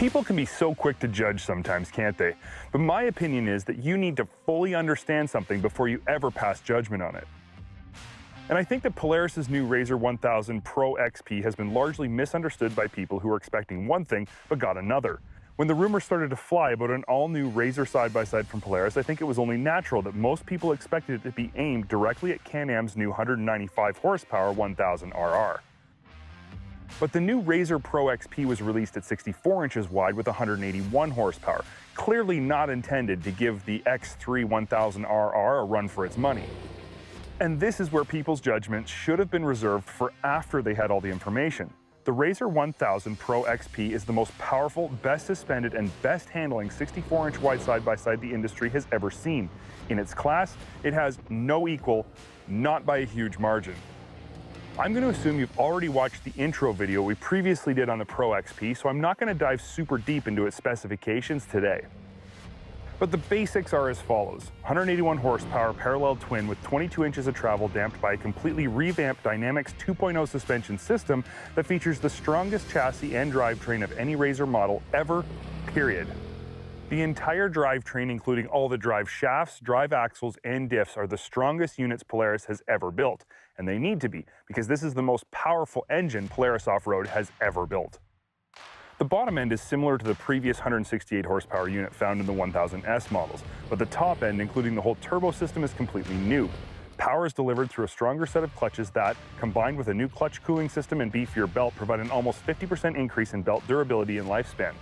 People can be so quick to judge sometimes, can't they? But my opinion is that you need to fully understand something before you ever pass judgment on it. And I think that Polaris's new RZR 1000 Pro XP has been largely misunderstood by people who were expecting one thing but got another. When the rumors started to fly about an all-new RZR side-by-side from Polaris, I think it was only natural that most people expected it to be aimed directly at Can-Am's new 195 horsepower 1000 RR. But the new RZR Pro XP was released at 64 inches wide with 181 horsepower, clearly not intended to give the X3 1000 RR a run for its money. And this is where people's judgments should have been reserved for after they had all the information. The RZR 1000 Pro XP is the most powerful, best suspended, and best handling 64-inch wide side-by-side the industry has ever seen. In its class, it has no equal, not by a huge margin. I'm going to assume you've already watched the intro video we previously did on the Pro XP, so I'm not going to dive super deep into its specifications today. But the basics are as follows: 181 horsepower parallel twin with 22 inches of travel damped by a completely revamped Dynamics 2.0 suspension system that features the strongest chassis and drivetrain of any RZR model ever, period. The entire drivetrain, including all the drive shafts, drive axles, and diffs, are the strongest units Polaris has ever built. And they need to be, because this is the most powerful engine Polaris Off-Road has ever built. The bottom end is similar to the previous 168 horsepower unit found in the 1000S models, but the top end, including the whole turbo system, is completely new. Power is delivered through a stronger set of clutches that, combined with a new clutch cooling system and beefier belt, provide an almost 50% increase in belt durability and lifespan.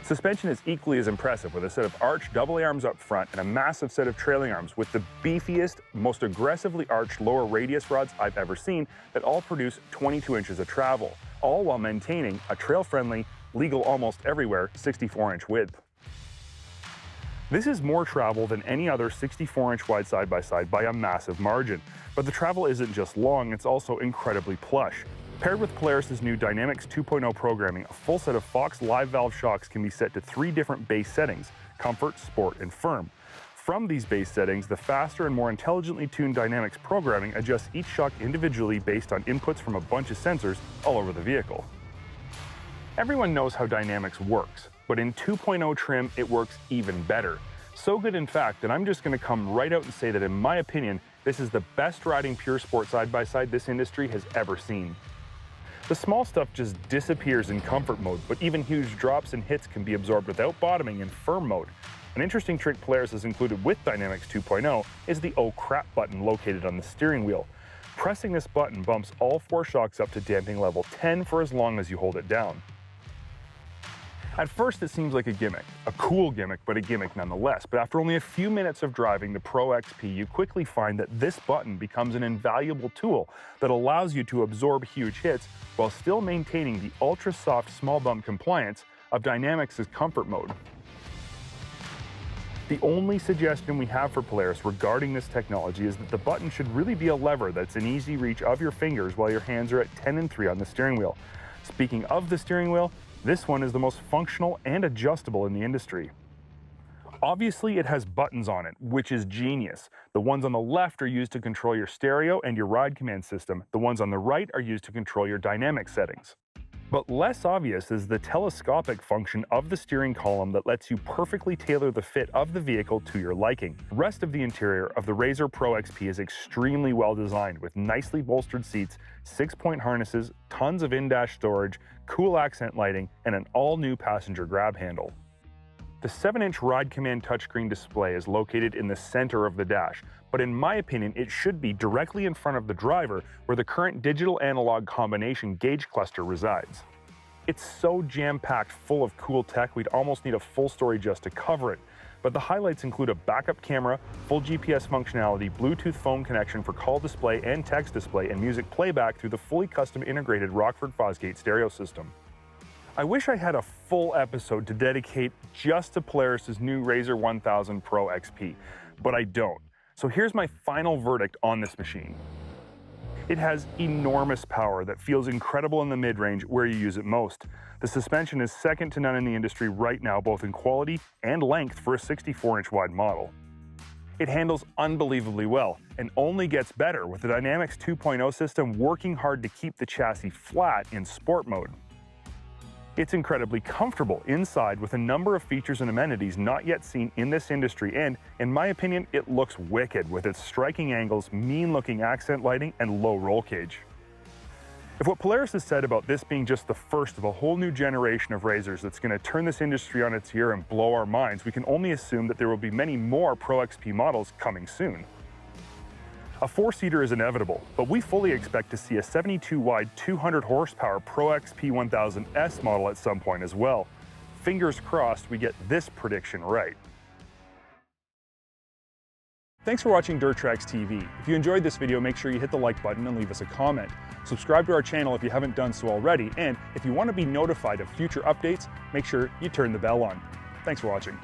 Suspension is equally as impressive, with a set of arched double A-arms up front and a massive set of trailing arms with the beefiest, most aggressively arched lower radius rods I've ever seen that all produce 22 inches of travel, all while maintaining a trail-friendly, legal almost everywhere 64-inch width. This is more travel than any other 64-inch wide side-by-side by a massive margin, but the travel isn't just long, it's also incredibly plush. Paired with Polaris's new Dynamics 2.0 programming, a full set of Fox live valve shocks can be set to 3 different base settings: comfort, sport, and firm. From these base settings, the faster and more intelligently tuned Dynamics programming adjusts each shock individually based on inputs from a bunch of sensors all over the vehicle. Everyone knows how Dynamics works, but in 2.0 trim it works even better. So good in fact that I'm just going to come right out and say that in my opinion, this is the best riding pure sport side-by-side this industry has ever seen. The small stuff just disappears in comfort mode, but even huge drops and hits can be absorbed without bottoming in firm mode. An interesting trick Polaris has included with Dynamics 2.0 is the "oh crap" button located on the steering wheel. Pressing this button bumps all 4 shocks up to damping level 10 for as long as you hold it down. At first it seems like a gimmick, a cool gimmick, but a gimmick nonetheless. But after only a few minutes of driving the Pro XP, you quickly find that this button becomes an invaluable tool that allows you to absorb huge hits while still maintaining the ultra-soft small bump compliance of Dynamics' comfort mode. The only suggestion we have for Polaris regarding this technology is that the button should really be a lever that's in easy reach of your fingers while your hands are at 10 and 3 on the steering wheel. Speaking of the steering wheel, this one is the most functional and adjustable in the industry. Obviously, it has buttons on it, which is genius. The ones on the left are used to control your stereo and your ride command system. The ones on the right are used to control your dynamic settings. But less obvious is the telescopic function of the steering column that lets you perfectly tailor the fit of the vehicle to your liking. The rest of the interior of the RZR Pro XP is extremely well designed, with nicely bolstered seats, 6-point harnesses, tons of in-dash storage, cool accent lighting, and an all-new passenger grab handle. The 7-inch Ride Command touchscreen display is located in the center of the dash, but in my opinion it should be directly in front of the driver where the current digital-analog combination gauge cluster resides. It's so jam-packed full of cool tech we'd almost need a full story just to cover it, but the highlights include a backup camera, full GPS functionality, Bluetooth phone connection for call display and text display, and music playback through the fully custom integrated Rockford Fosgate stereo system. I wish I had a full episode to dedicate just to Polaris's new RZR 1000 Pro XP, but I don't. So here's my final verdict on this machine. It has enormous power that feels incredible in the mid-range where you use it most. The suspension is second to none in the industry right now, both in quality and length for a 64-inch wide model. It handles unbelievably well and only gets better with the Dynamics 2.0 system working hard to keep the chassis flat in sport mode. It's incredibly comfortable inside with a number of features and amenities not yet seen in this industry, and, in my opinion, it looks wicked with its striking angles, mean-looking accent lighting, and low roll cage. If what Polaris has said about this being just the first of a whole new generation of razors that's going to turn this industry on its ear and blow our minds, we can only assume that there will be many more Pro XP models coming soon. A 4-seater is inevitable, but we fully expect to see a 72-wide 200 horsepower Pro XP 1000S model at some point as well. Fingers crossed we get this prediction right. Thanks for watching Trax TV. If you enjoyed this video, make sure you hit the like button and leave us a comment. Subscribe to our channel if you haven't done so already, and if you want to be notified of future updates, make sure you turn the bell on. Thanks for watching.